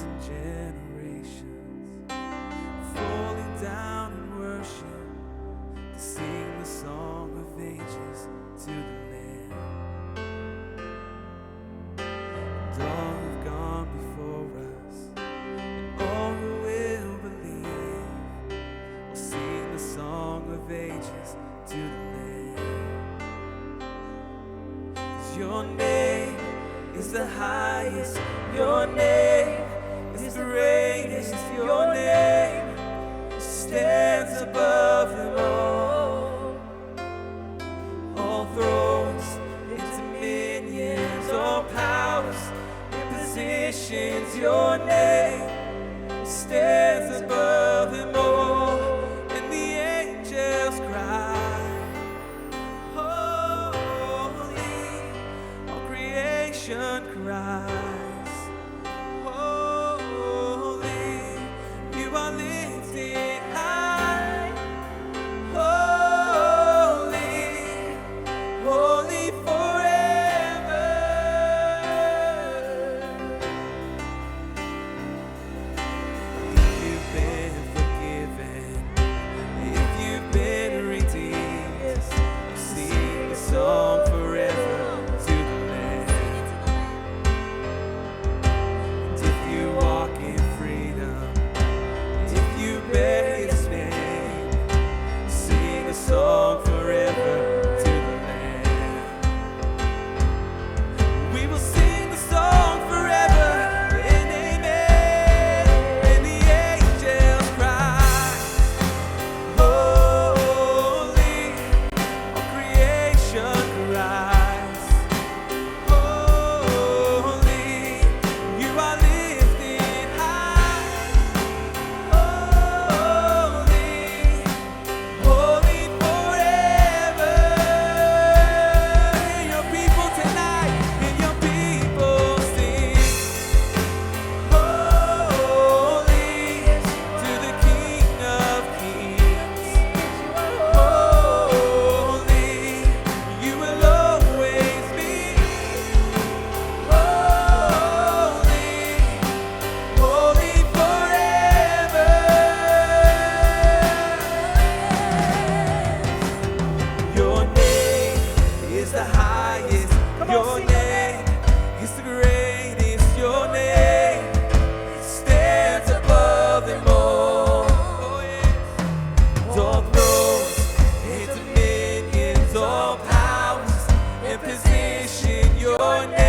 and generations falling down in worship to sing the song of ages to the Lamb. And all who've gone before us and all who will believe will sing the song of ages to the Lamb. 'Cause your name is the highest, your name is the greatest, your name stands above them all. All thrones and dominions, all powers and positions, your name stands above them all. And the angels cry, holy, all creation cries, holy, you are lifted high, holy, holy forever. If you've been forgiven, if you've been redeemed, sing the song forever to the Lamb. And if you walk in freedom, if you bear His name, sing a song forever to the Lamb. We will sing the song forever and amen. And the angels cry, holy, all creation cries, holy, you are lifted high, holy, holy forever. Hear your people tonight, hear your people sing, holy to the King of Kings, holy, you will always be, holy, holy forever. Your name is the highest, your name is the greatest, your name stands above them all. Oh, yes. All thrones and dominions, all powers and position, your name